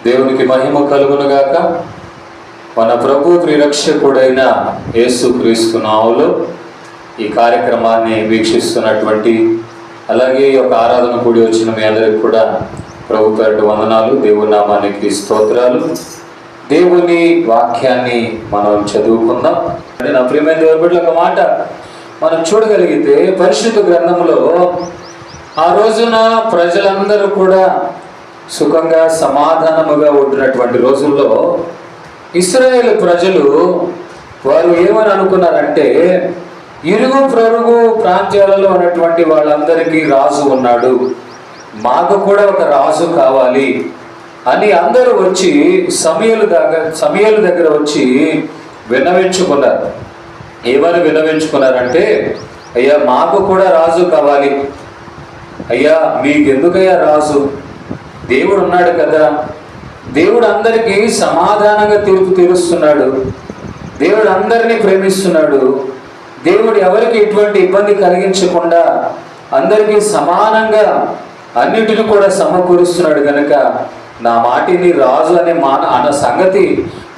దేవునికి మహిమ కలుగునుగాక. మన ప్రభు ప్రిరక్షకుడైన యేసుక్రీస్తు నామములో ఈ కార్యక్రమాన్ని వీక్షిస్తున్నటువంటి, అలాగే ఈ యొక్క ఆరాధన కూడి వచ్చిన మీ అందరికి కూడా ప్రభు పేరిట వందనాలు. దేవుని నామానికి స్తోత్రాలు. దేవుని వాక్యాన్ని మనం చదువుకుందాం. అంటే నా ప్రియమైన దేవుని బిడ్డలు, ఒక మాట మనం చూడగలిగితే పరిశుద్ధ గ్రంథంలో ఆ రోజున ప్రజలందరూ కూడా సుఖంగా సమాధానముగా ఉంటున్నటువంటి రోజుల్లో ఇశ్రాయేలు ప్రజలు వారు ఏమని అనుకున్నారంటే, ఇరుగు పొరుగు ప్రాంతాలలో ఉన్నటువంటి వాళ్ళందరికీ రాజు ఉన్నాడు, మాకు కూడా ఒక రాజు కావాలి అని అందరూ వచ్చి సమూయేలు దగ్గర వచ్చి విన్నవించుకున్నారు. ఏమని విన్నవించుకున్నారంటే, అయ్యా మాకు కూడా రాజు కావాలి, అయ్యా మీకెందుకయ్యా రాజు, దేవుడు ఉన్నాడు కదా, దేవుడు అందరికీ సమాధానంగా తీర్పు తీరుస్తున్నాడు, దేవుడు అందరినీ ప్రేమిస్తున్నాడు, దేవుడు ఎవరికి ఎటువంటి ఇబ్బంది కలిగించకుండా అందరికీ సమానంగా అన్నిటిని కూడా సమకూరుస్తున్నాడు కనుక నా మాటిని రాజు అన్న సంగతి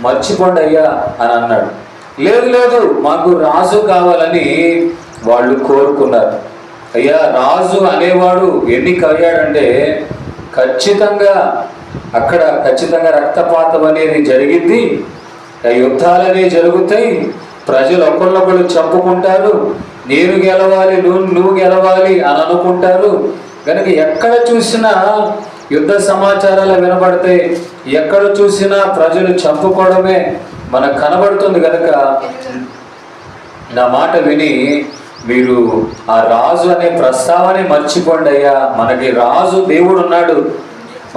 మర్చిపోండి అయ్యా అని అన్నాడు. లేదు మాకు రాజు కావాలని వాళ్ళు కోరుకున్నారు. అయ్యా రాజు అనేవాడు ఎన్నిక అయ్యాడంటే ఖచ్చితంగా రక్తపాతం అనేది జరిగింది, యుద్ధాలనే జరుగుతాయి, ప్రజలు ఒకళ్ళొకళ్ళు చంపుకుంటారు, నేను గెలవాలి నువ్వు గెలవాలి అని అనుకుంటారు. కనుక ఎక్కడ చూసినా యుద్ధ సమాచారాలు వినబడతాయి, ఎక్కడ చూసినా ప్రజలు చంపుకోవడమే మనకు కనబడుతుంది. కనుక నా మాట విని మీరు ఆ రాజు అనే ప్రస్తావనే మర్చిపోండి అయ్యా, మనకి రాజు దేవుడు ఉన్నాడు,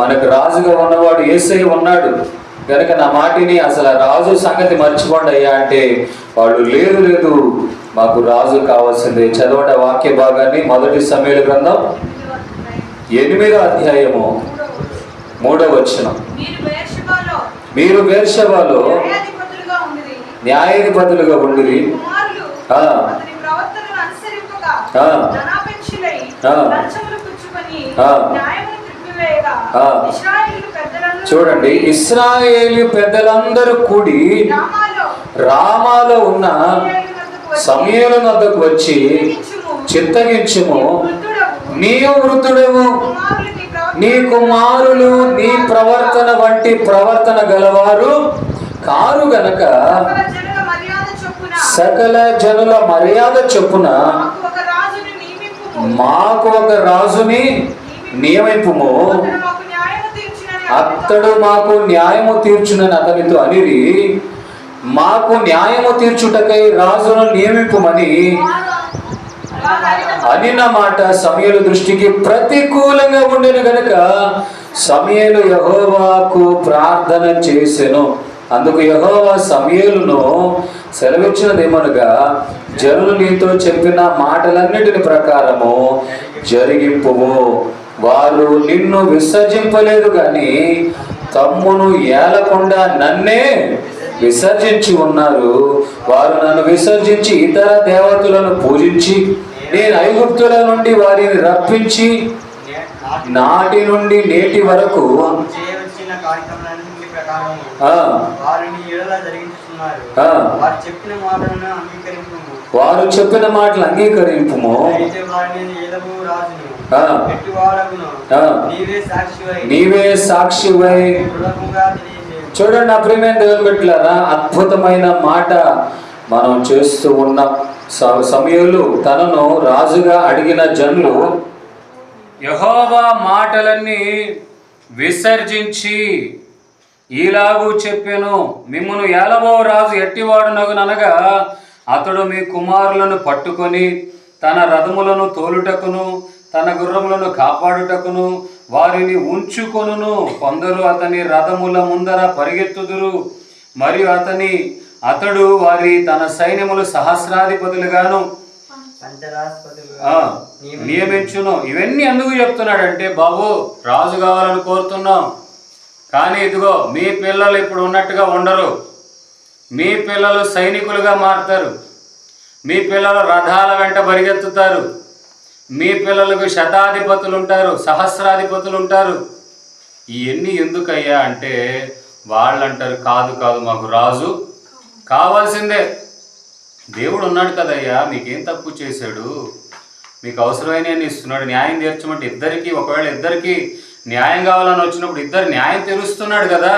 మనకు రాజుగా ఉన్నవాడు యేసయ్య ఉన్నాడు కనుక నా మాటిని అసలు రాజు సంగతి మర్చిపోండి అయ్యా అంటే వాళ్ళు లేదు మాకు రాజు కావాల్సిందే. చదవట వాక్య భాగాన్ని. మొదటి సమూయేలు గ్రంథం 8వ అధ్యాయము 3వ వచనం. మీరు బెర్షెబాలో న్యాయాధిపతులుగా ఉండిరి, చూడండి, ఇశ్రాయేలు పెద్దలందరూ కూడి రామాలో ఉన్న సమూయేలు వద్దకు వచ్చి, చిత్తగించుము, నీవు వృద్ధుడవు, నీ కుమారులు నీ ప్రవర్తన వంటి ప్రవర్తన గలవారు కారు గనక సకల జనుల మర్యాద చొప్పున మాకు ఒక రాజుని నియమింపుము, అతడు మాకు న్యాయము తీర్చునని అతనితో అనిరి, మాకు న్యాయము తీర్చుటకై రాజును నియమింపుమని అనిన మాట సమూయేలు దృష్టికి ప్రతికూలంగా ఉండెను గనుక సమూయేలు యెహోవాకు ప్రార్థన చేసెను. అందుకు యెహోవా సమూయేలును సెలవిచ్చినదేమనగా, జనులు నీతో చెప్పిన మాటలన్నిటిని ప్రకారము జరిగింపుము. వారు నిన్ను విసర్జింపలేదు గాని తమ్మును ఏలకుండా నన్నే విసర్జించి ఉన్నారు. వారు నన్ను విసర్జించి ఇతర దేవతలను పూజించి, నేను ఐగుప్తుల నుండి వారిని రప్పించి నాటి నుండి నేటి వరకు వారు చెప్పిన మాటలు అంగీకరింపుము. నీవే సాక్షివై. చూడండి నా ప్రియమైన దేవుని బిడ్డలారా, అద్భుతమైన మాట మనం చేస్తూ ఉన్నాం. సమూయేలు తనను రాజుగా అడిగిన జనులు యెహోవా మాటలన్నీ విసర్జించి ఈలాగు చెప్పెను, మిమ్మును ఏలబో రాజు ఎట్టివాడునగుననగా, అతడు మీ కుమారులను పట్టుకొని తన రథములను తోలుటకును తన గుర్రములను కాపాడుటకును వారిని ఉంచుకొనును. కొందరు అతని రథముల ముందర పరిగెత్తుదురు, మరియు అతడు తన సైన్యములు సహస్రాధిపతులుగాను నియమించును. ఇవన్నీ ఎందుకు చెప్తున్నాడంటే, బాబు రాజు కావాలని కోరుతున్నాం, కానీ ఇదిగో మీ పిల్లలు ఇప్పుడు ఉన్నట్టుగా ఉండరు, మీ పిల్లలు సైనికులుగా మారుతారు, మీ పిల్లలు రథాల వెంట పరిగెత్తుతారు, మీ పిల్లలకు శతాధిపతులు ఉంటారు, సహస్రాధిపతులు ఉంటారు, ఇవన్నీ ఎందుకయ్యా అంటే వాళ్ళు అంటారు, కాదు కాదు మాకు రాజు కావాల్సిందే. దేవుడు ఉన్నాడు కదయ్యా, మీకేం తప్పు చేశాడు, మీకు అవసరమైన ఇస్తున్నాడు, న్యాయం తీర్చమంటే ఇద్దరికి, ఒకవేళ ఇద్దరికి న్యాయం కావాలని వచ్చినప్పుడు ఇద్దరు న్యాయం తీరుస్తున్నాడు కదా,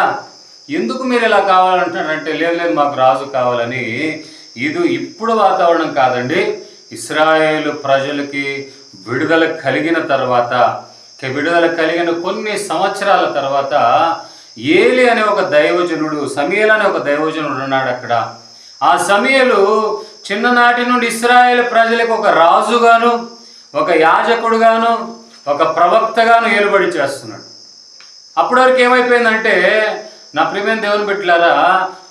ఎందుకు మీరు ఇలా కావాలంటున్నారంటే లేదు లేదు మాకు రాజు కావాలని. ఇది ఇప్పుడు వాతావరణం కాదండి. ఇశ్రాయేలు ప్రజలకి విడుదల కలిగిన తర్వాత, విడుదల కలిగిన కొన్ని సంవత్సరాల తర్వాత ఏలి అనే ఒక దైవజనుడు, సమూయేలు అనే ఒక దైవజనుడు ఉన్నాడు అక్కడ. ఆ సమూయేలు చిన్ననాటి నుండి ఇశ్రాయేలు ప్రజలకు ఒక రాజుగాను, ఒక యాజకుడుగాను, ఒక ప్రవక్తగాను ఏలుబడి చేస్తున్నాడు. అప్పటి వరకు ఏమైపోయిందంటే, నా ప్రియమైన దేవుని బిడ్డలారా,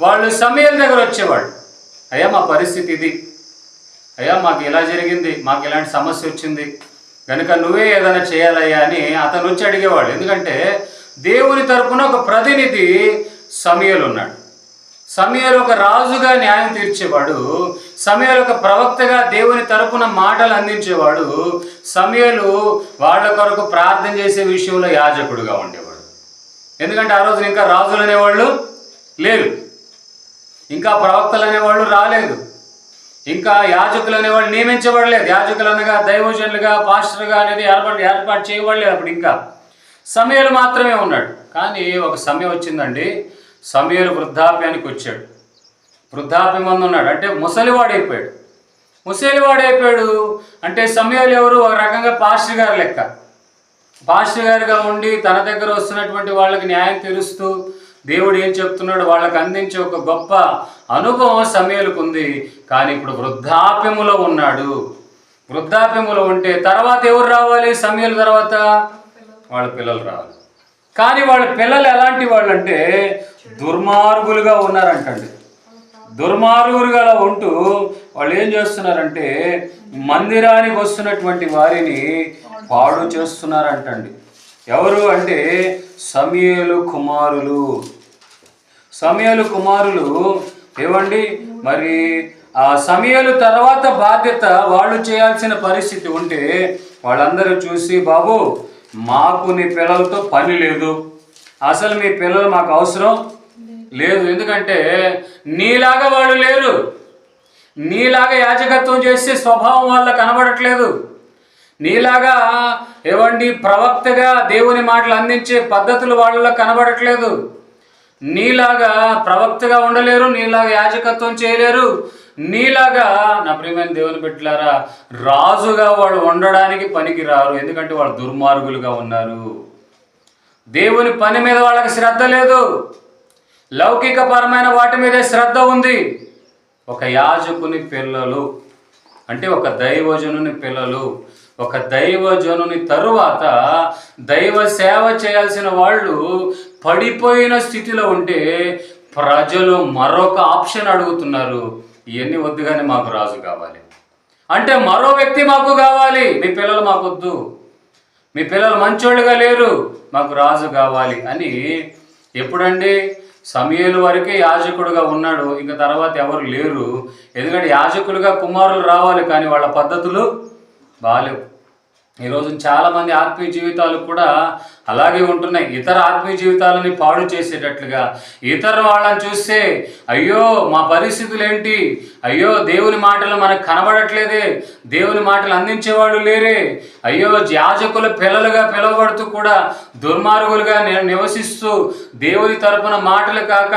వాళ్ళు సమూయేలు దగ్గర వచ్చేవాళ్ళు, అయ్యా మా పరిస్థితి ఇది, అయ్యా మాకు ఇలా జరిగింది, మాకు ఇలాంటి సమస్య వచ్చింది కనుక నువ్వే ఏదైనా చేయాలయ్యా అని అతను వచ్చి అడిగేవాడు. ఎందుకంటే దేవుని తరపున ఒక ప్రతినిధి సమూయేలు ఉన్నాడు. సమూయేలు ఒక రాజుగా న్యాయం తీర్చేవాడు, సమూయేలు ఒక ప్రవక్తగా దేవుని తరపున మాటలు అందించేవాడు, సమూయేలు వాళ్ళ కొరకు ప్రార్థన చేసే విషయంలో యాజకుడుగా ఉండేవాడు. ఎందుకంటే ఆ రోజున ఇంకా రాజులు అనేవాళ్ళు లేరు, ఇంకా ప్రవక్తలు అనేవాళ్ళు రాలేదు, ఇంకా యాజకులు అనేవాళ్ళు నియమించబడలేదు. యాజకులు అనగా దైవజనులుగా, పాస్టర్గా అనేది ఏర్పాటు చేయబడలేదు. అప్పుడు ఇంకా సమూయేలు మాత్రమే ఉన్నాడు. కానీ ఒక సమయం వచ్చిందండి, సమూయేలు వృద్ధాప్యానికి వచ్చాడు. వృద్ధాప్యం మంది ఉన్నాడు అంటే ముసలివాడైపోయాడు. ముసలివాడైపోయాడు అంటే సమూయేలు ఎవరు, ఒక రకంగా పాస్టర్ గారు లెక్క. పాస్టర్ గారుగా ఉండి తన దగ్గర వస్తున్నటువంటి వాళ్ళకి న్యాయం తీరుస్తూ దేవుడు ఏం చెప్తున్నాడు వాళ్ళకి అందించే ఒక గొప్ప అనుభవం సమూయేలుకు ఉంది. కానీ ఇప్పుడు వృద్ధాప్యములో ఉన్నాడు. వృద్ధాప్యములో ఉంటే తర్వాత ఎవరు రావాలి? సమూయేలు తర్వాత వాళ్ళ పిల్లలు రావాలి. కానీ వాళ్ళ పిల్లలు ఎలాంటి వాళ్ళు అంటే దుర్మార్గులుగా ఉన్నారంటండి. దుర్మార్గులుగా ఉంటూ వాళ్ళు ఏం చేస్తున్నారంటే మందిరానికి వస్తున్నటువంటి వారిని పాడు చేస్తున్నారంటండి. ఎవరు అంటే సమూయేలు కుమారులు. సమూయేలు కుమారులు ఏవండి, మరి ఆ సమూయేలు తర్వాత బాధ్యత వాళ్ళు చేయాల్సిన పరిస్థితి ఉంటే వాళ్ళందరూ చూసి, బాబు మాకు నీ పిల్లలతో పని లేదు, అసలు మీ పిల్లలు మాకు అవసరం లేదు, ఎందుకంటే నీలాగా వాళ్ళు లేరు, నీలాగా యాజకత్వం చేసే స్వభావం వాళ్ళ కనబడట్లేదు, నీలాగా ఏవండి ప్రవక్తగా దేవుని మాటలు అందించే పద్ధతులు వాళ్ళలో కనబడట్లేదు, నీలాగా ప్రవక్తగా ఉండలేరు, నీలాగా యాజకత్వం చేయలేరు, నీలాగా నా ప్రియమైన దేవుని బిడ్డలారా రాజుగా వాళ్ళు ఉండడానికి పనికి రారు. ఎందుకంటే వాళ్ళు దుర్మార్గులుగా ఉన్నారు. దేవుని పని మీద వాళ్ళకి శ్రద్ధ లేదు, లౌకిక పరమైన వాటి మీదే శ్రద్ధ ఉంది. ఒక యాజకుని పిల్లలు అంటే ఒక దైవజనుని పిల్లలు, ఒక దైవజనుని తరువాత దైవ సేవ చేయాల్సిన వాళ్ళు పడిపోయిన స్థితిలో ఉంటే ప్రజలు మరొక ఆప్షన్ అడుగుతున్నారు, ఇవన్నీ వద్దు కానీ మాకు రాజు కావాలి, అంటే మరో వ్యక్తి మాకు కావాలి, మీ పిల్లలు మాకొద్దు, మీ పిల్లలు మంచోళ్ళుగా లేరు, మాకు రాజు కావాలి అని. ఎప్పుడండి? సమూయేలు వరకే యాజకుడుగా ఉన్నాడు, ఇంకా తర్వాత ఎవరు లేరు. ఎందుకంటే యాజకులుగా కుమారులు రావాలి, కానీ వాళ్ళ పద్ధతులు బాగాలేవు. ఈరోజు చాలామంది ఆత్మీయ జీవితాలు కూడా అలాగే ఉంటున్నాయి. ఇతర ఆత్మీయ జీవితాలని పాడు చేసేటట్లుగా, ఇతర వాళ్ళని చూస్తే అయ్యో మా పరిస్థితులు ఏంటి, అయ్యో దేవుని మాటలు మనకు కనబడట్లేదే, దేవుని మాటలు అందించేవాళ్ళు లేరే, అయ్యో యాజకుల పిల్లలుగా పిలువబడుతూ కూడా దుర్మార్గులుగా నివసిస్తూ దేవుని తరపున మాటలు కాక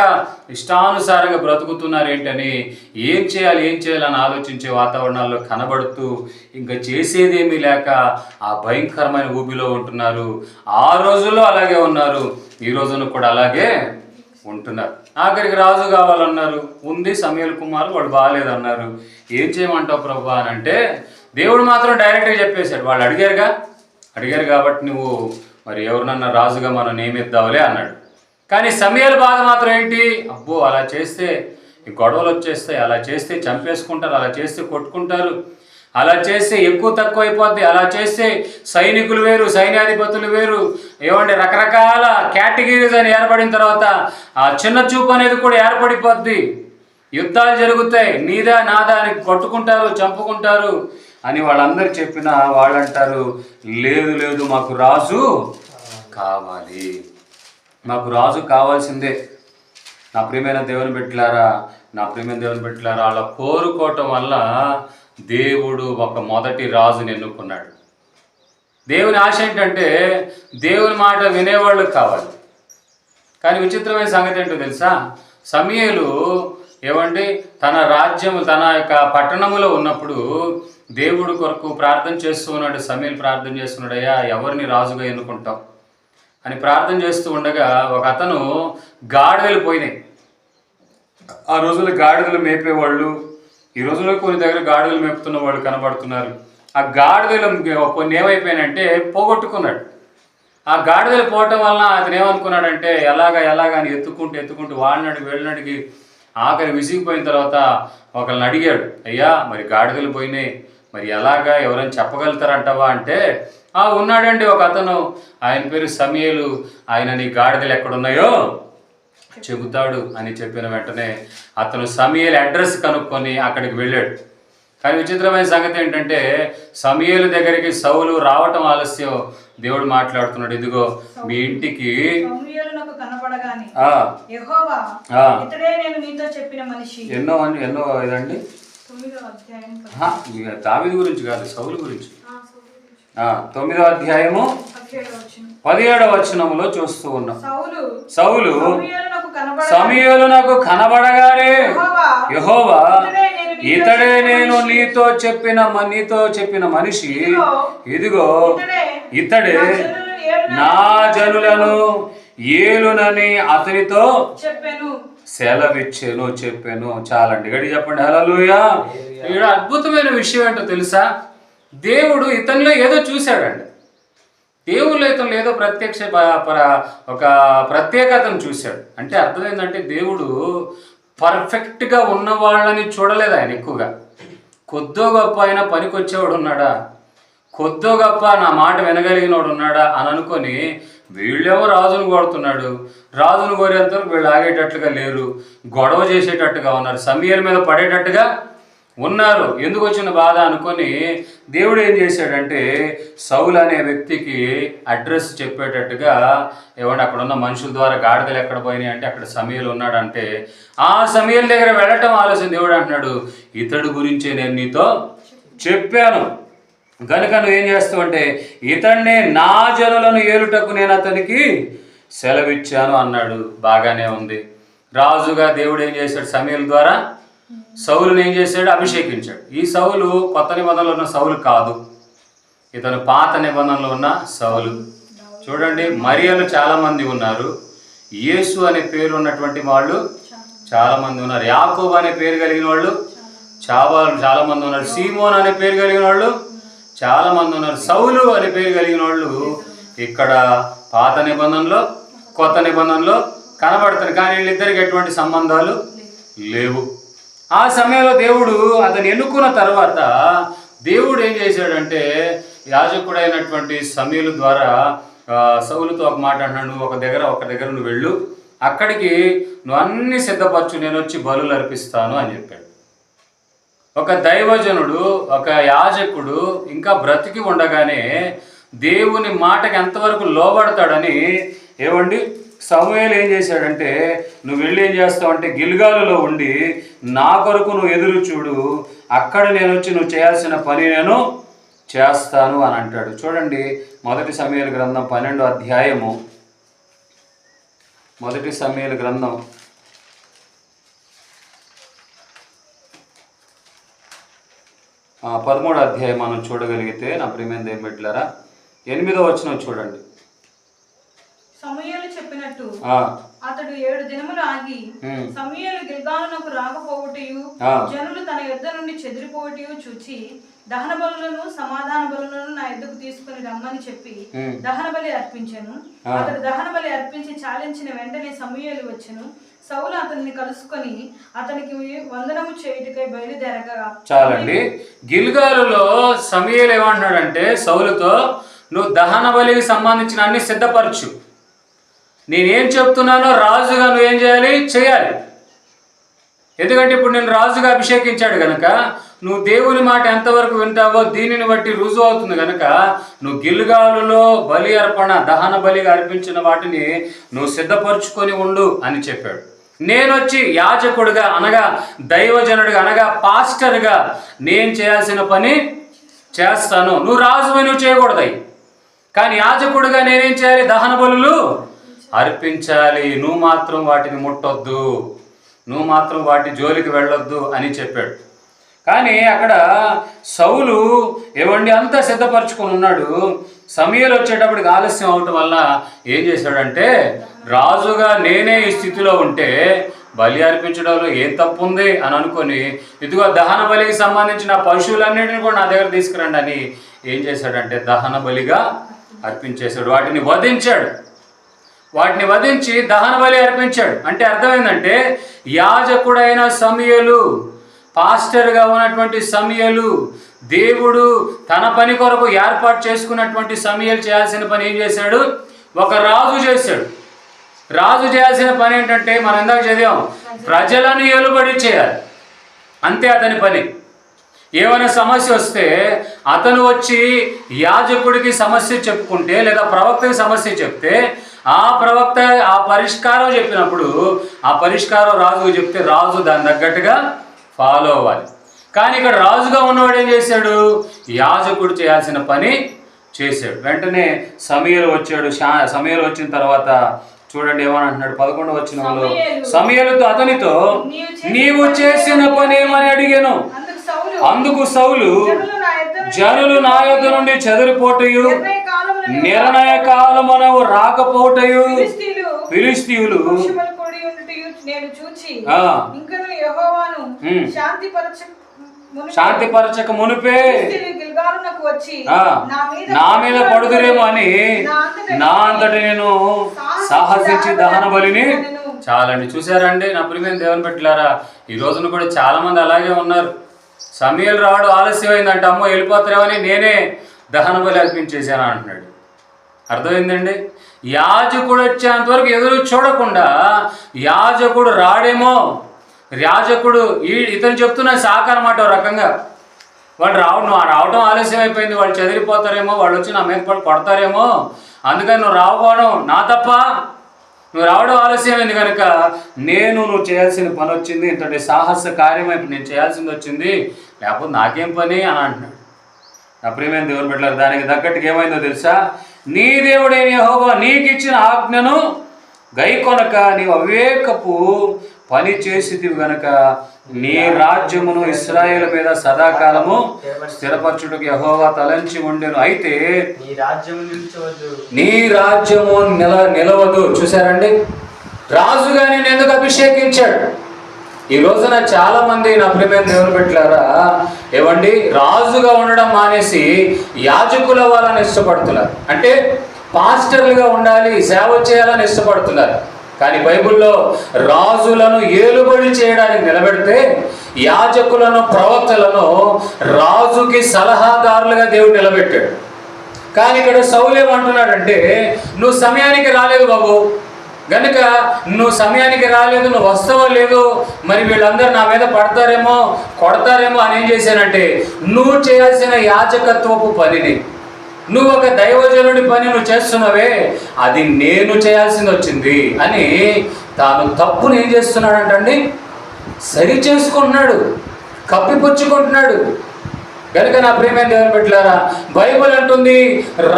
ఇష్టానుసారంగా బ్రతుకుతున్నారేంటని ఏం చేయాలని ఆలోచించే వాతావరణాల్లో కనబడుతూ ఇంకా చేసేదేమీ లేక ఆ భయంకరమైన ఊబిలో ఉంటున్నారు. ఆ రోజుల్లో అలాగే ఉన్నారు, ఈ రోజున కూడా అలాగే ఉంటున్నారు. ఆఖరికి రాజు కావాలన్నారు, ఉంది సమూయేలు కుమారులు, వాడు బాగాలేదన్నారు. ఏం చేయమంటావు ప్రభు అని అంటే దేవుడు మాత్రం డైరెక్ట్గా చెప్పేశాడు. వాళ్ళు అడిగారు కాబట్టి నువ్వు మరి ఎవరినన్నా రాజుగా మనం నియమిద్దావులే అన్నాడు. కానీ సమూయేలు బాధ మాత్రం ఏంటి, అబ్బో అలా చేస్తే గొడవలు వచ్చేస్తాయి, అలా చేస్తే చంపేసుకుంటారు, అలా చేస్తే కొట్టుకుంటారు, అలా చేస్తే ఎక్కువ తక్కువ అయిపోద్ది, అలా చేస్తే సైనికులు వేరు, సైన్యాధిపతులు వేరు, ఏమంటే రకరకాల కేటగిరీస్ అని ఏర్పడిన తర్వాత ఆ చిన్న చూపు అనేది కూడా ఏర్పడిపోద్ది, యుద్ధాలు జరుగుతాయి, నీదా నాదా అని కొట్టుకుంటారు, చంపుకుంటారు అని వాళ్ళందరూ చెప్పినా వాళ్ళంటారు లేదు లేదు మాకు రాజు కావాలి. మాకు రాజు కావాల్సిందే. నా ప్రియమైన దేవుని బిడ్డలారా, అలా కోరుకోవటం వల్ల దేవుడు ఒక మొదటి రాజుని ఎన్నుకున్నాడు. దేవుని ఆశ ఏంటంటే దేవుని మాట వినేవాళ్ళు కావాలి. కానీ విచిత్రమైన సంగతి ఏంటో తెలుసా, సమూయేలు తన రాజ్యము తన యొక్క పట్టణములో ఉన్నప్పుడు దేవుడు కొరకు ప్రార్థన చేస్తూ ఉన్నాడు. సమూయేలు ప్రార్థన చేస్తున్నాడు, అయ్యా ఎవరిని రాజుగా ఎన్నుకుంటాం అని ప్రార్థన చేస్తూ ఉండగా ఒక అతను గాడిదలు పోయినాయి. ఆ రోజుల్లో గాడిదలు మేపేవాళ్ళు, ఈ రోజుల్లో కొన్ని దగ్గర గాడిదలు మేపుతున్న వాళ్ళు కనబడుతున్నారు. ఆ గాడిదలు కొన్ని ఏమైపోయినంటే పోగొట్టుకున్నాడు. ఆ గాడిదలు పోవటం వలన అతను ఏమనుకున్నాడంటే ఎలాగా అని ఎత్తుకుంటూ వాళ్ళనడిగి ఆఖరి విసిగిపోయిన తర్వాత ఒకళ్ళని అడిగాడు, అయ్యా మరి గాడిదలు పోయినాయి, మరి ఎలాగా ఎవరైనా చెప్పగలుగుతారంటావా అంటే, ఉన్నాడండి ఒక అతను, ఆయన పేరు సమూయేలు, ఆయన నీ గాడిదలు ఎక్కడున్నాయో చెబుతాడు అని చెప్పిన వెంటనే అతను సమూయేలు అడ్రస్ కనుక్కొని అక్కడికి వెళ్ళాడు. కానీ విచిత్రమైన సంగతి ఏంటంటే సమూయేలు దగ్గరికి సౌలు రావటం ఆలస్యం. దేవుడు మాట్లాడుతున్నాడు, ఇదిగో మీ ఇంటికి ఎన్నో ఇదండి దావీదు గురించి కాదు, సౌలు గురించి. 9వ అధ్యాయము 17వ వచనములో చూస్తూ ఉన్నాం. సౌలు సమూయేలు నాకు కనబడగానే యెహోవా ఇతడే నేను నీతో చెప్పిన మనిషి, ఇదిగో ఇతడే నా జనులను ఏలునని అతనితో చెప్పాను. చాలండి, గడి చెప్పండి హల్లెలూయా. ఇక్కడ అద్భుతమైన విషయం ఏంటో తెలుసా, దేవుడు ఇతనిలో ఏదో చూశాడండి. దేవుళ్ళు ఇతనిలో ఏదో ఒక ప్రత్యేకతను చూశాడు. అంటే అర్థం ఏంటంటే దేవుడు పర్ఫెక్ట్గా ఉన్న వాళ్ళని చూడలేదు ఆయన. ఎక్కువగా కొద్దో గొప్ప అయినా పనికొచ్చేవాడు ఉన్నాడా, కొద్దో గొప్ప నా మాట వినగలిగినోడు ఉన్నాడా అని అనుకొని వీళ్ళేమో రాజును కోరుతున్నాడు. రాజును కోరేంతవరకు వీళ్ళు ఆగేటట్లుగా లేరు, గొడవ చేసేటట్టుగా ఉన్నారు, సమూయేలు మీద పడేటట్టుగా ఉన్నారు. ఎందుకు వచ్చిన బాధ అనుకొని దేవుడు ఏం చేశాడంటే సౌలు అనే వ్యక్తికి అడ్రస్ చెప్పేటట్టుగా అక్కడ ఉన్న మనుషుల ద్వారా గాడిదలు ఎక్కడ పోయినాయి అంటే అక్కడ సమూయేలు ఉన్నాడంటే ఆ సమూయేలు దగ్గర వెళ్ళటం ఆలోచన. దేవుడు అంటున్నాడు, ఇతడు గురించే నేను నీతో చెప్పాను కనుక నువ్వేం చేస్తావు అంటే ఇతన్నే నా జనులను ఏలుటకు నేను అతనికి సెలవిచ్చాను అన్నాడు. బాగానే ఉంది. రాజుగా దేవుడు ఏం చేశాడు, సమూయేలు ద్వారా సౌలుని ఏం చేశాడు, అభిషేకించాడు. ఈ సౌలు కొత్త నిబంధనలో ఉన్న సౌలు కాదు, ఇతను పాత నిబంధనలో ఉన్న సౌలు. చూడండి, మరియలు చాలామంది ఉన్నారు, యేసు అనే పేరు ఉన్నటువంటి వాళ్ళు చాలామంది ఉన్నారు, యాకోబు అనే పేరు కలిగిన వాళ్ళు చాలామంది ఉన్నారు, సీమోన్ అనే పేరు కలిగిన వాళ్ళు చాలామంది ఉన్నారు, సౌలు అనే పేరు కలిగిన వాళ్ళు ఇక్కడ పాత నిబంధనలో కొత్త నిబంధనలో కనబడుతుంది. కానీ వీళ్ళిద్దరికి ఎటువంటి సంబంధాలు లేవు. ఆ సమయంలో దేవుడు అతను ఎన్నుకున్న తర్వాత దేవుడు ఏం చేశాడంటే యాజకుడైనటువంటి సమూయేలు ద్వారా సౌలుతో ఒక మాట అంటున్నాడు, నువ్వు ఒక దగ్గర నువ్వు వెళ్ళు, అక్కడికి నువ్వు అన్ని సిద్ధపరచు, నేను వచ్చి బలులు అర్పిస్తాను అని చెప్పాడు. ఒక దైవజనుడు, ఒక యాజకుడు ఇంకా బ్రతికి ఉండగానే దేవుని మాటకి ఎంతవరకు లోబడతాడని సమూయేలు ఏం చేశాడంటే నువ్వు వెళ్ళి ఏం చేస్తావు అంటే గిల్గాలులో ఉండి నా కొరకు నువ్వు ఎదురు చూడు, అక్కడ నేను వచ్చి నువ్వు చేయాల్సిన పని నేను చేస్తాను అని అంటాడు. చూడండి, 1 సమూయేలు గ్రంథం 12వ అధ్యాయము 1 సమూయేలు గ్రంథం 13వ అధ్యాయం మనం చూడగలిగితే నా ప్రియమైన దేవుని బిడ్డలారా 8వ వచనం చూడండి. సమూయేలు చెప్పినట్టు అతడు 7 దినములు ఆగి సమూయేలు గిల్గాలునకు రాకపోవటయు జనులు తన యొద్ద నుండి చెదిరిపోవటయు చూచి దహన బలులను సమాధాన బలులను నా యొద్దకు తీసుకుని రమ్మని చెప్పి దహన బలి అర్పించెను. అతడు దహన బలి అర్పించి చాలించిన వెంటనే సమూయేలు వచ్చెను. సౌలు అతన్ని కలుసుకొని అతనికి వందనము చేయుటకై బయలుదేరగా. చాలండి, గిల్గాలులో సమూయేలు ఏమంటున్నాడంటే సౌలుతో, నువ్వు దహన బలికి సంబంధించిన అన్ని సిద్ధపరచు, నేనేం చెప్తున్నానో రాజుగా నువ్వేం చేయాలి, ఎందుకంటే ఇప్పుడు నేను రాజుగా అభిషేకించాడు కనుక నువ్వు దేవుని మాట ఎంతవరకు వింటావో దీనిని బట్టి రుజువు అవుతుంది కనుక నువ్వు గిల్గాలులో బలి అర్పణ దహన బలిగా అర్పించిన వాటిని నువ్వు సిద్ధపరచుకొని ఉండు అని చెప్పాడు. నేను వచ్చి యాజకుడిగా అనగా దైవజనుడిగా అనగా పాస్టర్గా నేను చేయాల్సిన పని చేస్తాను. నువ్వు రాజువై నువ్వు చేయకూడదు, కానీ యాజకుడిగా నేనేం చేయాలి? దహన బలులు అర్పించాలి. నువ్వు మాత్రం వాటిని ముట్టొద్దు, నువ్వు మాత్రం వాటి జోలికి వెళ్ళొద్దు అని చెప్పాడు. కానీ అక్కడ సౌలు ఏవండి అంతా సిద్ధపరచుకొని ఉన్నాడు. సమూయేలు వచ్చేటప్పటికి ఆలస్యం అవటం వల్ల ఏం చేశాడంటే, రాజుగా నేనే ఈ స్థితిలో ఉంటే బలి అర్పించడంలో ఏం తప్పు ఉంది అని అనుకొని, ఇదిగో దహన బలికి సంబంధించిన పశువులన్నింటినీ కూడా నా దగ్గర తీసుకురండి అని ఏం చేశాడంటే దహన బలిగా అర్పించేశాడు. వాటిని వధించి దహన బలి అర్పించాడు. అంటే అర్థమైందంటే యాజకుడైన సమూయేలు, పాస్టర్గా ఉన్నటువంటి సమూయేలు, దేవుడు తన పని కొరకు ఏర్పాటు చేసుకున్నటువంటి సమూయేలు చేయాల్సిన పని ఏం చేశాడు? ఒక రాజు చేశాడు. రాజు చేయాల్సిన పని ఏంటంటే మనం ఇందాక చదివాం, ప్రజలను ఏలుబడి చేయాలి, అంతే అతని పని. ఏమైనా సమస్య వస్తే అతను వచ్చి యాజకుడికి సమస్య చెప్పుకుంటే లేదా ప్రవక్తకి సమస్య చెప్తే ఆ ప్రవక్త ఆ పరిష్కారం చెప్పినప్పుడు ఆ పరిష్కారం రాజుకు చెప్తే రాజు దాని తగ్గట్టుగా ఫాలో అవ్వాలి. కానీ ఇక్కడ రాజుగా ఉన్నవాడు ఏం చేశాడు? యాజకుడు చేయాల్సిన పని చేశాడు. వెంటనే సమూయేలు వచ్చాడు. సమూయేలు వచ్చిన తర్వాత చూడండి ఏమని అంటున్నాడు 11వ వచనంలో, సమూయేలుతో అతనితో నీవు చేసిన పని ఏమని అడిగాను. అందుకు సౌలు జనులు నా యొద్ద నుండి చెదిరిపోటయు నిర్ణయ కాలమునకు రాకపోటయు ఫిలిష్తీయులు శాంతిపరచక మునిపే నా మీద పడుదురేమో అని నా అంతటి నేను సాహసించి దహన బలిని చాలండి. చూసారండి నా ప్రియమైన దేవుని బిడ్డలారా, ఈ రోజున కూడా చాలా మంది అలాగే ఉన్నారు. సమూయేలు రావడం ఆలస్యమైందంటే అమ్మో వెళ్ళిపోతారేమని నేనే దహన బలి అర్పించేశాను అంటున్నాడు. అర్థమైందండి? యాజకుడు వచ్చేంతవరకు ఎదురు చూడకుండా యాజకుడు రాడేమో, యాజకుడు ఇతను చెప్తున్న శాఖ అనమాట. ఒక రకంగా వాళ్ళు రావడం ఆలస్యం అయిపోయింది, వాళ్ళు చెదిరిపోతారేమో, వాళ్ళు వచ్చి నా మీద పడతారేమో, అందుకని నువ్వు రాకపోవడం నా తప్ప, నువ్వు రావడం ఆలస్యమైంది కనుక నువ్వు చేయాల్సిన పని వచ్చింది, ఇంతటి సాహస కార్యం నేను చేయాల్సింది వచ్చింది, లేకపోతే నాకేం పని అని అంటున్నాడు. నా ప్రియమైన దేవుని బిడ్డలారా, దానికి తగ్గట్టుగా ఏమైందో తెలుసా? నీ దేవుడైన యెహోవా నీకు ఇచ్చిన ఆజ్ఞను గైకొనక నీవు అవివేకపు పని చేసితివి గనక నీ రాజ్యమును ఇశ్రాయేలు మీద సదాకాలము స్థిరపరచుటకు యెహోవా తలంచి ఉండెను. అయితే నీ రాజ్యము నిలవదు. చూసారండి, రాజుగా నేను ఎందుకు అభిషేకించాడు? ఈ రోజున చాలా మంది నా ప్రియమైన దేవుని బిడ్డలారా ఏమండి రాజుగా ఉండడం మానేసి యాజకుల వాళ్ళని ఇష్టపడుతున్నారు. అంటే పాస్టర్లుగా ఉండాలి, సేవ చేయాలని ఇష్టపడుతున్నారు. కానీ బైబిల్లో రాజులను ఏలుబడి చేయడానికి నిలబెడితే యాజకులను ప్రవక్తలను రాజుకి సలహాదారులుగా దేవుడు నిలబెట్టాడు. కానీ ఇక్కడ సౌలు ఏమంటున్నాడంటే, నువ్వు సమయానికి రాలేదు బాబు, గనుక నువ్వు సమయానికి రాలేదు, నువ్వు వస్తావో లేదు, మరి వీళ్ళందరూ నా మీద పడతారేమో కొడతారేమో అని ఏం చేశానంటే, నువ్వు చేయాల్సిన యాజకత్వపు పనిని, నువ్వు ఒక దైవజనుడి పని నువ్వు చేస్తున్నావే, అది నేను చేయాల్సింది వచ్చింది అని తాను తప్పును ఏం చేస్తున్నాడంటండి, సరి చేసుకుంటున్నాడు, కప్పిపుచ్చుకుంటున్నాడు. కనుక నా ప్రియమైన దేవుని బిడ్డలారా, బైబిల్ అంటుంది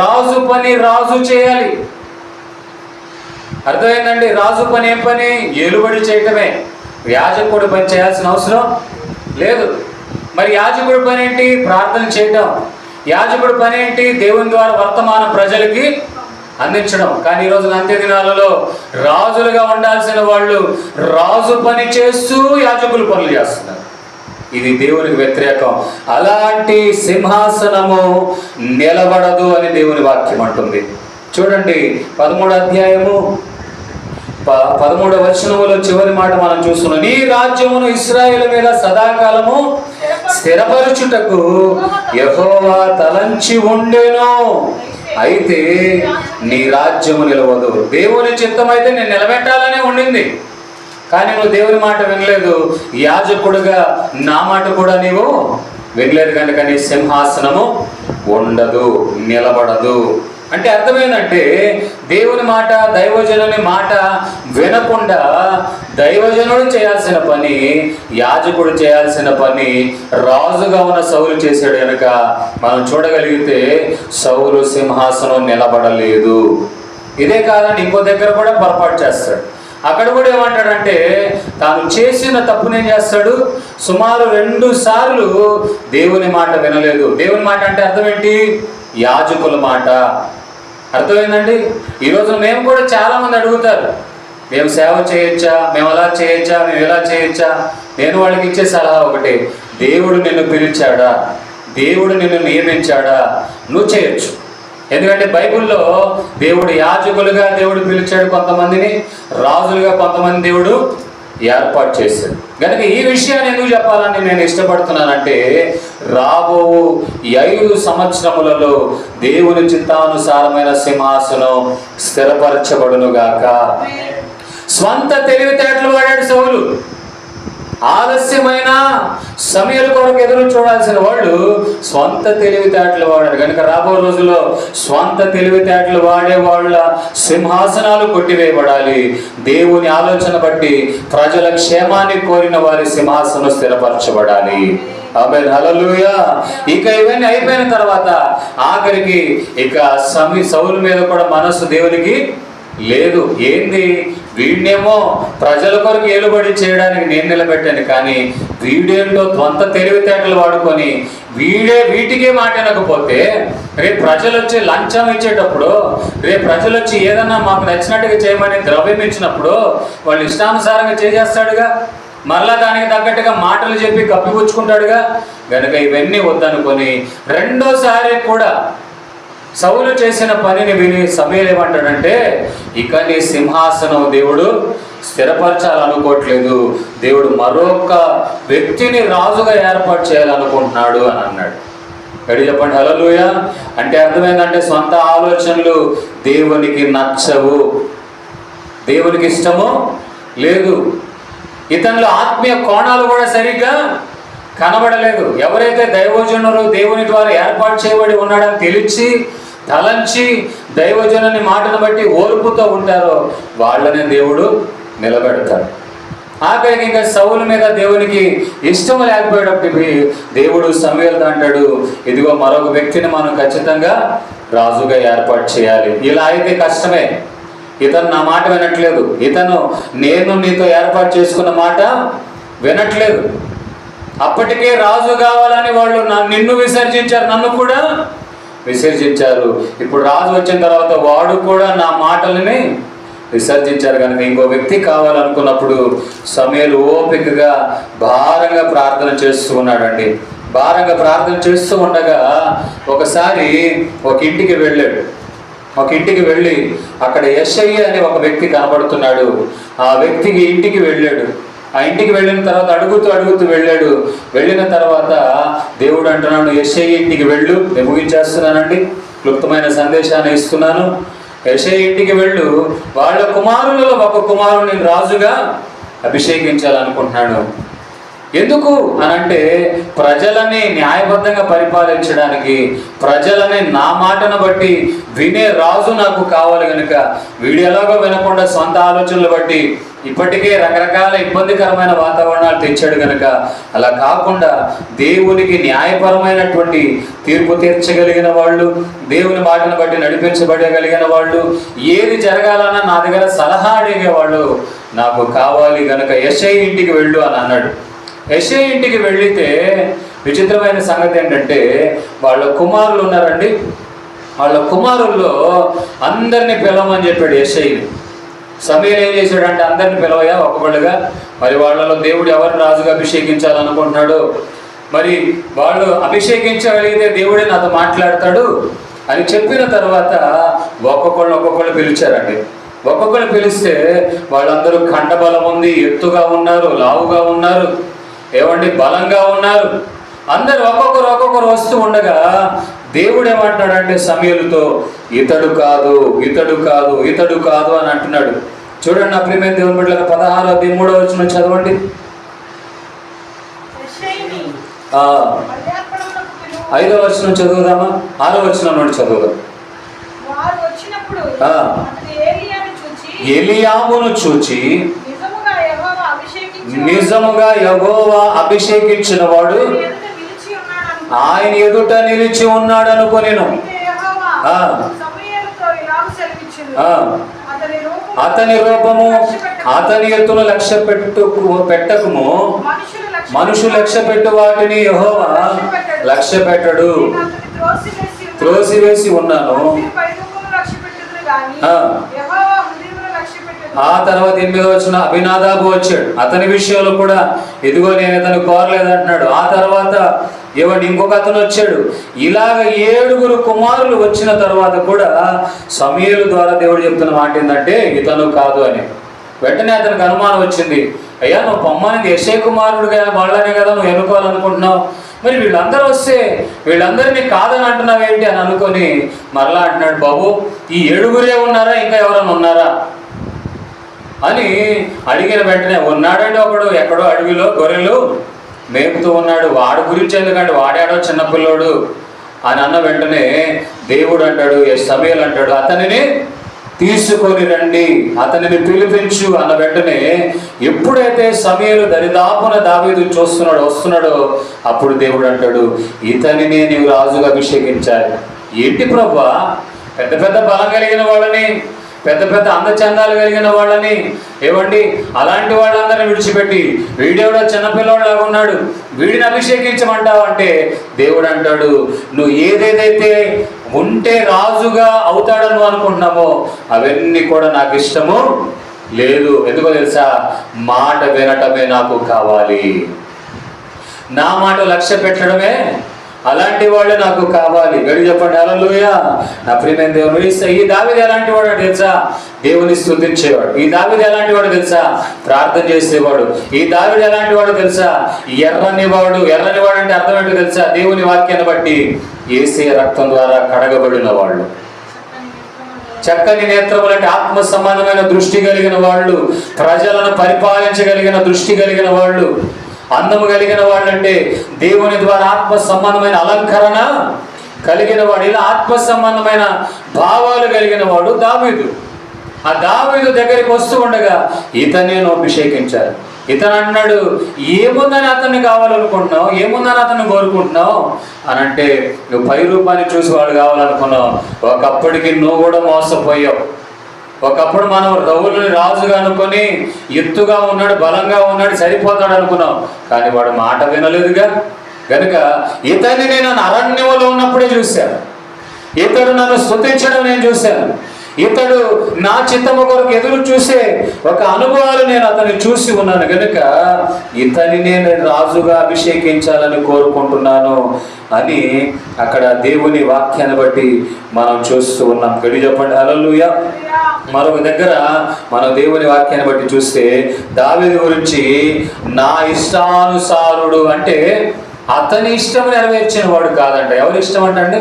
రాజు పని రాజు చేయాలి. అర్థమైందండి? రాజు పని ఏం పని? ఏలుబడి చేయటమే. యాజకుడి పని చేయాల్సిన అవసరం లేదు. మరి యాజకుడి పని ఏంటి? ప్రార్థన చేయటం. యాజకుడి పని ఏంటి? దేవుని ద్వారా వర్తమానం ప్రజలకి అందించడం. కానీ ఈరోజు అంత్య దినాలలో రాజులుగా ఉండాల్సిన వాళ్ళు రాజు పని చేస్తూ యాజకులు పనులు చేస్తున్నారు. ఇది దేవునికి వ్యతిరేకం. అలాంటి సింహాసనము నిలబడదు అని దేవుని వాక్యం అంటుంది. చూడండి 13వ అధ్యాయము 13వ వచనములో చివరి మాట మనం చూస్తున్నాం. నీ రాజ్యమును ఇశ్రాయేలు మీద సదాకాలము స్థిరపరచుటకు యెహోవా తలంచి ఉండెను, అయితే నీ రాజ్యము నిలవదు. దేవుని చిత్తమైతే నేను నిలబెట్టాలనే ఉండింది, కానీ నువ్వు దేవుని మాట వినలేదు, యాజకుడుగా నా మాట కూడా నీవు వినలేదు కనుక నీ సింహాసనము ఉండదు, నిలబడదు. అంటే అర్థమైందంటే దేవుని మాట, దైవజనుని మాట వినకుండా దైవజనుడు చేయాల్సిన పని, యాజకుడు చేయాల్సిన పని రాజుగా ఉన్న సౌలు చేశాడు కనుక మనం చూడగలిగితే సౌలు సింహాసనం నిలబడలేదు. ఇదే కాదండి, ఇంకో దగ్గర కూడా పొరపాటు చేస్తాడు. అక్కడ కూడా ఏమంటాడంటే తాను చేసిన తప్పునేం చేస్తాడు, సుమారు 2 సార్లు దేవుని మాట వినలేదు. దేవుని మాట అంటే అర్థం ఏంటి? యాజకుల మాట. అర్థమైందండి? ఈరోజు మేము కూడా చాలామంది అడుగుతారు, మేము సేవ చేయొచ్చా, మేము అలా చేయొచ్చా, మేము ఇలా చేయొచ్చా. నేను వాళ్ళకి ఇచ్చే సలహా ఒకటే, దేవుడు నిన్ను పిలిచాడా, దేవుడు నిన్ను నియమించాడా, నువ్వు చేయొచ్చు. ఎందుకంటే బైబిల్లో దేవుడు యాజకులుగా దేవుడు పిలిచాడు కొంతమందిని, రాజులుగా కొంతమంది దేవుడు ఏర్పాటు చేశాడు. కనుక ఈ విషయాన్ని ఎందుకు చెప్పాలని నేను ఇష్టపడుతున్నానంటే, రాబో 5 సంవత్సరములలో దేవుని చిత్తానుసారమైన సింహాసనం స్థిరపరచబడునుగాక. స్వంత తెలివితేటలు వాడాడు సౌలు. ఆలస్యమైన సమయాల కొరకు ఎదురు చూడాల్సిన వాళ్ళు స్వంత తెలివితేటలు వాడారు. కనుక రాబో రోజుల్లో స్వంత తెలివితేటలు వాడే వాళ్ళ సింహాసనాలు కొట్టివేయబడాలి. దేవుని ఆలోచన బట్టి ప్రజల క్షేమాన్ని కోరిన వారి సింహాసనం స్థిరపరచబడాలి. ఆమేన్, హల్లెలూయా. ఇక ఇవన్నీ అయిపోయిన తర్వాత ఆఖరికి ఇక సౌలు మీద కూడా మనస్సు దేవునికి లేదు. ఏంది, వీడినేమో ప్రజల కొరకు ఏలుబడి చేయడానికి నేను నిలబెట్టాను, కానీ వీడేంటో ద్వంత తెలివితేటలు వాడుకొని వీటికే మాట వినకపోతే రేపు ప్రజలు వచ్చి లంచం ఇచ్చేటప్పుడు, రేపు ప్రజలు వచ్చి ఏదన్నా మాకు నచ్చినట్టుగా చేయమని ద్రవ్యం ఇచ్చినప్పుడు వాళ్ళు ఇష్టానుసారంగా చేసేస్తాడుగా, మరలా దానికి తగ్గట్టుగా మాటలు చెప్పి కప్పిపుచ్చుకుంటాడుగా. కనుక ఇవన్నీ వద్దనుకొని రెండోసారి కూడా సౌలు చేసిన పనిని విని సమూయేలు ఏమంటాడంటే, ఇక నీ సింహాసనం దేవుడు స్థిరపరచాలనుకోవట్లేదు, దేవుడు మరొక వ్యక్తిని రాజుగా ఏర్పాటు చేయాలనుకుంటున్నాడు అని అన్నాడు. గడి చెప్పండి, హల్లెలూయా. అంటే అర్థమైందంటే సొంత ఆలోచనలు దేవునికి నచ్చవు, దేవునికి ఇష్టము లేదు. ఇతనిలో ఆత్మీయ కోణాలు కూడా సరిగ్గా కనబడలేదు. ఎవరైతే దైవజనులు దేవుని ద్వారా ఏర్పాటు చేయబడి ఉన్నాడని తెలిసి తలంచి దైవజనుని మాటను బట్టి ఓర్పుతో ఉంటారో వాళ్ళనే దేవుడు నిలబెడతాడు. ఆఖరికి ఇంకా సౌలు మీద దేవునికి ఇష్టం లేకపోయేటప్పటికి దేవుడు సమూయేలుతో అంటాడు, ఇదిగో మరొక వ్యక్తిని మనం ఖచ్చితంగా రాజుగా ఏర్పాటు చేయాలి. ఇలా అయితే కష్టమే. ఇతను నా మాట వినట్లేదు, ఇతను నేను నీతో ఏర్పాటు చేసుకున్న మాట వినట్లేదు. అప్పటికే రాజు కావాలని వాళ్ళు నిన్ను విసర్జించారు, నన్ను కూడా విసర్జించారు. ఇప్పుడు రాజు వచ్చిన తర్వాత వాడు కూడా నా మాటలని విసర్జించారు. కనుక ఇంకో వ్యక్తి కావాలనుకున్నప్పుడు సమూయేలు ఓపికగా భారంగా ప్రార్థన చేస్తూ ఉన్నాడండి. భారంగా ప్రార్థన చేస్తూ ఉండగా ఒకసారి ఒక ఇంటికి వెళ్ళాడు. ఒక ఇంటికి వెళ్ళి అక్కడ యెషయి అనే ఒక వ్యక్తి కనబడుతున్నాడు. ఆ వ్యక్తికి ఇంటికి వెళ్ళాడు. ఆ ఇంటికి వెళ్ళిన తర్వాత అడుగుతూ వెళ్ళాడు. వెళ్ళిన తర్వాత దేవుడు అంటున్నాడు, యెషయి ఇంటికి వెళ్ళు. నేను ముగించేస్తున్నానండి, క్లుప్తమైన సందేశాన్ని ఇస్తున్నాను. యెషయి ఇంటికి వెళ్ళు, వాళ్ళ కుమారులలో ఒక కుమారుని రాజుగా అభిషేకించాలనుకుంటున్నాడు. ఎందుకు అనంటే ప్రజలని న్యాయబద్ధంగా పరిపాలించడానికి, ప్రజలని నా మాటను బట్టి వినే రాజు నాకు కావాలి. కనుక వీడు ఎలాగో వినకుండా సొంత ఆలోచనలు బట్టి ఇప్పటికే రకరకాల ఇబ్బందికరమైన వాతావరణాలు తెచ్చాడు. కనుక అలా కాకుండా దేవునికి న్యాయపరమైనటువంటి తీర్పు తీర్చగలిగిన వాళ్ళు, దేవుని మాటను బట్టి నడిపించబడగలిగిన వాళ్ళు, ఏది జరగాలన్నా నా దగ్గర సలహా అడిగేవాళ్ళు నాకు కావాలి. కనుక యెషయి ఇంటికి వెళ్ళు అని అన్నాడు. యెషయి ఇంటికి వెళితే విచిత్రమైన సంగతి ఏంటంటే వాళ్ళ కుమారులు ఉన్నారండి. వాళ్ళ కుమారుల్లో అందరినీ పిలవమని చెప్పాడు యెషయిని. సమూయేలు ఏం చేశాడంటే అందరిని పిలవయా ఒక్కొక్కళ్ళుగా, మరి వాళ్ళలో దేవుడు ఎవరిని రాజుగా అభిషేకించాలనుకుంటున్నాడు, మరి వాళ్ళు అభిషేకించగలిగితే దేవుడే నాతో మాట్లాడతాడు అని చెప్పిన తర్వాత ఒక్కొక్కళ్ళు పిలిచారండి. ఒక్కొక్కరు పిలిస్తే వాళ్ళందరూ కండబలం ఉంది, ఎత్తుగా ఉన్నారు, లావుగా ఉన్నారు, ఏమండి బలంగా ఉన్నారు. అందరు ఒక్కొక్కరు వస్తూ ఉండగా దేవుడు ఏమంటున్నాడంటే సమూయేలుతో, ఇతడు కాదు అని అంటున్నాడు. చూడండి నా ప్రియమైన దేవుని బిడ్డలారా, 16:3 చదవండి. యెషయని 5వ వచనం చదువుదామా? 6వ వచనం నుండి చదువుదాం. వారు వచ్చినప్పుడు ఆ. అతడు ఏలీయాను చూచి, ఎలియామును చూచి, నిజముగా యెహోవా అభిషేకించి నిజముగా యెహోవా అభిషేకించిన వాడు ఆయన ఎదుట నిలిచి ఉన్నాడు ఆయన ఎదుట నిలిచి ఉన్నాడు అనుకొనెను. అయితే యెహోవా ఆ. సమూయేలుతో ఇలాగ సెలవిచ్చెను, ఆ. అతని రూపము అతని ఎత్తును లక్ష్య పెట్టకుము. మనుషులు లక్ష్య పెట్టు వాటిని యెహోవా లక్ష్య పెట్టడు. త్రోసివేసి ఉన్నాను. ఆ. ఆ తర్వాత 8వ వచనం, అభినాదాబు వచ్చాడు. అతని విషయంలో కూడా ఇదిగో నేను ఇతను కోరలేదంటున్నాడు. ఆ తర్వాత ఇంకొక అతను వచ్చాడు. ఇలాగ 7 కుమారులు వచ్చిన తర్వాత కూడా సమూయేలు ద్వారా దేవుడు చెప్తున్న మాట ఏంటంటే ఇతను కాదు అని. వెంటనే అతనికి అనుమానం వచ్చింది. అయ్యా, నువ్వు పొమ్మనిది యెషయ కుమారుడుగా వాళ్ళనే కదా నువ్వు ఎన్నుకోవాలనుకుంటున్నావు, మరి వీళ్ళందరూ వస్తే వీళ్ళందరినీ కాదని అంటున్నావు ఏంటి అని అనుకొని మరలా అంటున్నాడు, బాబు ఈ 7 ఉన్నారా, ఇంకా ఎవరైనా ఉన్నారా అని అడిగిన వెంటనే ఉన్నాడంటే ఒకడు ఎక్కడో అడవిలో గొర్రెలు మేపుతూ ఉన్నాడు. వాడు గురించి ఎందుకంటే వాడాడో చిన్నపిల్లోడు అని అన్న వెంటనే దేవుడు అంటాడు, సమూయేలు అంటాడు, అతనిని తీసుకొని రండి, అతనిని పిలిపించు అన్న వెంటనే ఎప్పుడైతే సమూయేలు దరిదాపున దావీదు వస్తున్నాడో అప్పుడు దేవుడు అంటాడు, ఇతనినే నీవు రాజుగా అభిషేకించాలి. ఏంటి ప్రభువా, పెద్ద పెద్ద బలం కలిగిన వాళ్ళని, పెద్ద పెద్ద అందచందాలు కలిగిన వాళ్ళని అలాంటి వాళ్ళందరినీ విడిచిపెట్టి వీడెవడో చిన్నపిల్లవాళ్ళలాగా ఉన్నాడు, వీడిని అభిషేకించమంటావు అంటే దేవుడు అంటాడు, నువ్వు ఏదేదైతే ఉంటే రాజుగా అవుతాడని నువ్వు అనుకుంటున్నామో అవన్నీ కూడా నాకు ఇష్టము లేదు. ఎందుకో తెలుసా, మాట వినటమే నాకు కావాలి, నా మాట లక్ష్య పెట్టడమే, అలాంటి వాళ్ళే నాకు కావాలి. గడి చెప్పండి హల్లెలూయా. నా ప్రియమైన దేవుడు, ఈ దావీదు ఎలాంటి వాడు తెలుసా, దేవుని స్తుతించేవాడు. ఈ దావీదు ఎలాంటి వాడు తెలుసా, ప్రార్థన చేసేవాడు. ఈ దావీదు ఎలాంటి వాడు తెలుసా, ఎర్రనివాడు అంటే అర్థం ఏంటో తెలుసా, దేవుని వాక్యాన్ని బట్టి యేసయ్య రక్తం ద్వారా కడగబడిన వాళ్ళు, చక్కని నేత్రములు అంటే ఆత్మ సంబంధమైన దృష్టి కలిగిన వాళ్ళు, ప్రజలను పరిపాలించగలిగిన దృష్టి కలిగిన వాళ్ళు, అందము కలిగిన వాళ్ళు అంటే దేవుని ద్వారా ఆత్మ సంబంధమైన అలంకరణ కలిగిన వాడు, ఇలా ఆత్మ సంబంధమైన భావాలు కలిగిన వాడు దావీదు. ఆ దావీదు దగ్గరికి వస్తూ ఉండగా ఇతనే అభిషేకించారు. ఇతను అన్నాడు, ఏముందని అతన్ని కావాలనుకుంటున్నావు, ఏముందని అతన్ని కోరుకుంటున్నావు అని అంటే, నువ్వు పై రూపాన్ని చూసి వాడు కావాలనుకున్నావు. ఒకప్పటికి నువ్వు కూడా మోసపోయావు. ఒకప్పుడు మనం రౌలుని రాజుగా అనుకొని ఎత్తుగా ఉన్నాడు, బలంగా ఉన్నాడు, సరిపోతాడు అనుకున్నాం. కానీ వాడు మాట వినలేదుగా. కనుక ఇతన్ని నేను అరణ్యంలో ఉన్నప్పుడే చూశాను, ఇతడు నన్ను స్తుతించడం నేను చూశాను, ఇతడు నా చిత్తము కొరకు ఎదురు చూసే ఒక అనుభవాలు నేను అతన్ని చూసి ఉన్నాను. కనుక ఇతని నేను రాజుగా అభిషేకించాలని కోరుకుంటున్నాను అని అక్కడ దేవుని వాక్యాన్ని బట్టి మనం చూస్తూ ఉన్నాం. గడి చెప్పండి హల్లెలూయా. మరొక దగ్గర మనం దేవుని వాక్యాన్ని బట్టి చూస్తే దావీదు గురించి నా ఇష్టానుసారుడు అంటే అతని ఇష్టం నెరవేర్చిన వాడు కాదంట. ఎవరి ఇష్టం అంటే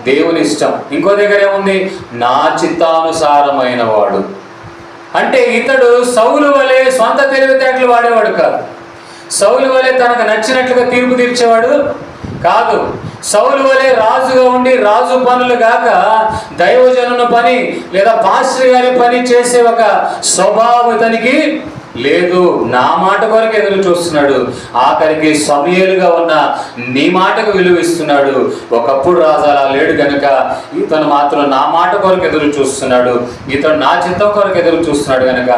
దేవుని ఇష్టం. ఇంకో దగ్గర ఏముంది, నా చిత్తానుసారమైన వాడు అంటే ఇతడు సౌలు వలె స్వంత తెలివితేటలు వాడేవాడు కాదు, సౌలు వలె తనకు నచ్చినట్లుగా తీర్పు తీర్చేవాడు కాదు, సౌలు వలె రాజుగా ఉండి రాజు పనులు గాక దైవజనుల పని లేదా పాస్టర్ గారి పని చేసే ఒక స్వభావం ఇతనికి లేదు. నా మాట కొరకు ఎదురు చూస్తున్నాడు. ఆఖరికి సమూయేలుగా ఉన్న నీ మాటకు విలువిస్తున్నాడు. ఒకప్పుడు రాజు అలా లేడు కనుక ఇతను మాత్రం నా మాట కొరకు ఎదురు చూస్తున్నాడు, ఇతడు నా చిత్తం కొరకు ఎదురు చూస్తున్నాడు కనుక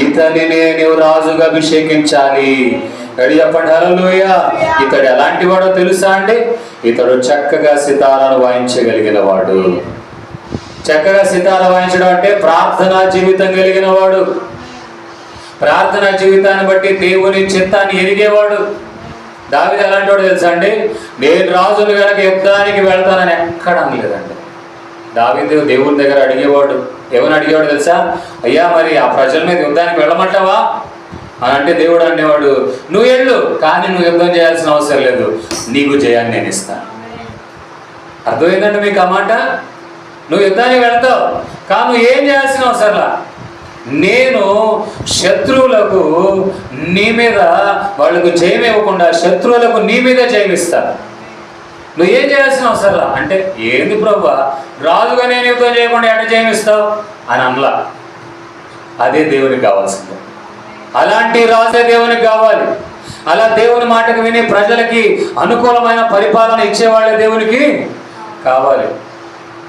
ఇతనినే నీవు రాజుగా అభిషేకించాలి. గడి చెప్పండి హల్లెలూయా. ఇతడు ఎలాంటి వాడో తెలుసా అండి, ఇతడు చక్కగా సితారాను వాయించగలిగిన వాడు. చక్కగా సితార వాయించడం అంటే ప్రార్థనా జీవితం కలిగిన వాడు, ప్రార్థనా జీవితాన్ని బట్టి దేవుని చిత్తాన్ని ఎరిగేవాడు. దావీదు ఎలాంటి వాడు తెలుసా అండి, నేను రాజులు కనుక యుద్ధానికి వెళ్తానని ఎక్కడ అనలేదండి. దావీదు దేవుని దగ్గర అడిగేవాడు. ఏమని అడిగేవాడు తెలుసా, అయ్యా మరి ఆ ప్రజల మీద యుద్ధానికి వెళ్ళమంటావా అని అంటే దేవుడు అనేవాడు, నువ్వు వెళ్ళు, కానీ నువ్వు యుద్ధం చేయాల్సిన అవసరం లేదు, నీకు జయాన్ని నేను ఇస్తాను. అర్థమైందండి మీకు ఆ మాట? నువ్వు యుద్ధానికి వెళ్తావు కానీ నువ్వు ఏం చేయాల్సిన అవసరంలా, నేను శత్రువులకు నీ మీద వాళ్ళకు జయం ఇవ్వకుండా శత్రువులకు నీ మీద జయమిస్తా, నువ్వేం చేయాల్సిన అవసరం అంటే, ఏంది ప్రభా రాజుగా నేను యుద్ధం చేయకుండా ఎట్లా జయమిస్తావు అని అనలా. అదే దేవునికి కావాల్సింది. అలాంటి రాజే దేవునికి కావాలి. అలా దేవుని మాటకు విని ప్రజలకి అనుకూలమైన పరిపాలన ఇచ్చేవాళ్ళే దేవునికి కావాలి.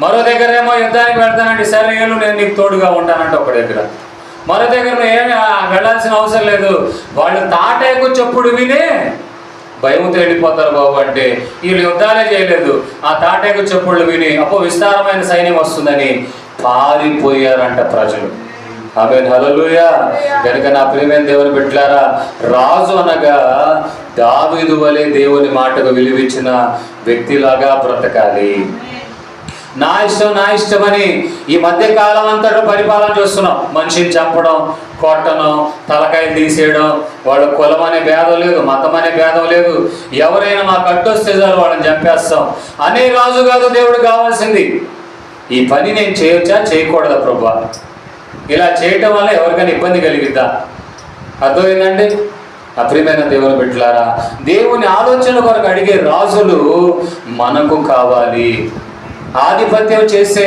మరో దగ్గరేమో యుద్ధానికి వెళ్తానంటే, సరే నేను నీకు తోడుగా ఉంటానంటే ఒక దగ్గర, మరో దగ్గర ఏమి వెళ్ళాల్సిన అవసరం లేదు, వాళ్ళు తాటేకు చెప్పుడు వినే భయంతో వెళ్ళిపోతారు బాబు అంటే, వీళ్ళు యుద్ధాలే చేయలేదు, ఆ తాటేకు చెప్పుళ్ళు విని అప్పో విస్తారమైన సైన్యం వస్తుందని పారిపోయారంట ప్రజలు. ఆమేన్, హల్లెలూయా. కనుక నా ప్రియమైన దేవుని బిడ్డలారా, రాజు అనగా దావీదు వలె దేవుని మాటకు విలువించిన వ్యక్తిలాగా బ్రతకాలి. నా ఇష్టమని ఈ మధ్య కాలం అంతటా పరిపాలన చేస్తున్నాం. మనిషిని చంపడం, కొట్టడం, తలకాయ తీసేయడం, వాళ్ళ కులం అనే భేదం లేదు, మతం అనే భేదం లేదు, ఎవరైనా మాకు అడ్డొస్తే చాలు వాళ్ళని చంపేస్తాం అనే రాజు కాదు దేవుడు కావాల్సింది. ఈ పని నేను చేయొచ్చా చేయకూడదా ప్రభువా, ఇలా చేయటం వల్ల ఎవరికైనా ఇబ్బంది కలిగిద్దా? అర్థమైందండి? అప్రియమైన దేవుని బిడ్డలారా, దేవుని ఆలోచన కొరకు అడిగే రాజులు మనకు కావాలి. ఆధిపత్యం చేసే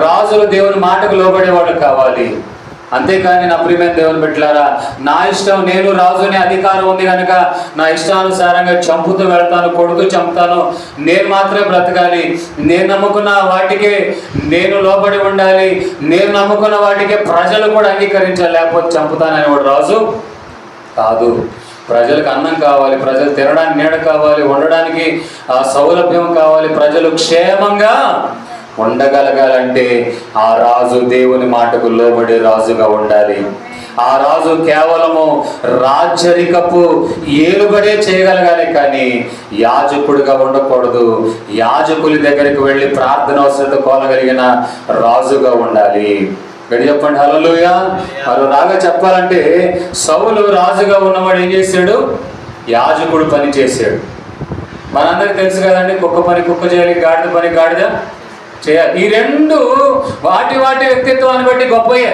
రాజులు దేవుని మాటకు లోబడే వాళ్ళు కావాలి. అంతేకాని నా ప్రియమైన దేవుని బిడ్డలారా, నా ఇష్టం, నేను రాజుని అధికారం ఉంది కనుక నా ఇష్టానుసారంగా చంపుతూ వెళ్తాను, కొడుతూ చంపుతాను, నేను మాత్రమే బ్రతకాలి, నేను నమ్ముకున్న వాటికే నేను లోబడి ఉండాలి, నేను నమ్ముకున్న వాటికే ప్రజలు కూడా అంగీకరించాలి, లేకపోతే చంపుతానని వాడు రాజు కాదు. ప్రజలకు అన్నం కావాలి, ప్రజలు తినడానికి నీడ కావాలి, ఉండడానికి సౌలభ్యం కావాలి, ప్రజలు క్షేమంగా ఉండగలగాలంటే ఆ రాజు దేవుని మాటకు లోబడి రాజుగా ఉండాలి. ఆ రాజు కేవలము రాజరికపు ఏలుబడే చేయగలగాలి, కానీ యాజకుడిగా ఉండకూడదు. యాజకుల దగ్గరికి వెళ్ళి ప్రార్థన అవసరత కోరగలిగిన రాజుగా ఉండాలి. గడి చెప్పండి, హల్లెలూయా. మరో రాగా చెప్పాలంటే, సౌలు రాజుగా ఉన్నవాడు ఏం చేశాడు? యాజకుడు పని చేశాడు. మనందరికీ తెలుసు కదండి, కుక్క పని కుక్క చేయాలి, గాడిద పని గాడిద చేయాలి. ఈ రెండు వాటి వ్యక్తిత్వాన్ని బట్టి గొప్పయే.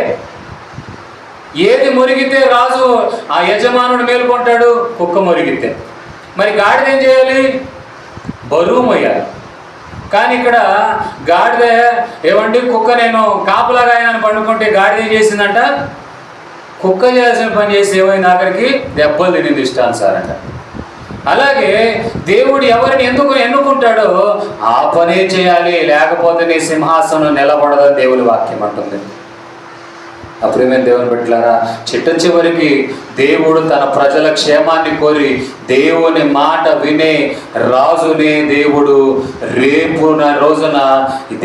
ఏది మురిగితే రాజు ఆ యజమానుడు మేలుకుంటాడు, కుక్క మురిగితే. మరి గాడిద ఏం చేయాలి? బరువు మొయ్యాలి. కానీ ఇక్కడ గాడిద ఏమండి, కుక్క నేను కాపులాగా ఆయన పండుకుంటే గాడిద ఏం చేసిందంట? కుక్క చేయాల్సిన పని చేసి ఏమైంది? ఆఖరికి దెబ్బలు తినింది ఇష్టానుసారంట. అలాగే దేవుడు ఎవరిని ఎందుకు ఎన్నుకుంటాడో ఆ పనే చేయాలి, లేకపోతే నీ సింహాసనం నిలబడదని దేవుని వాక్యం అంటుంది. అప్రియమైన దేవుని బిడ్డలారా, చిట్ట చివరికి దేవుడు తన ప్రజల క్షేమాన్ని కోరి దేవుని మాట వినే రాజునే దేవుడు రేపు రోజున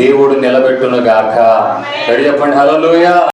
దేవుడు నిలబెట్టును గాక. చెప్పండి, హల్లెలూయా.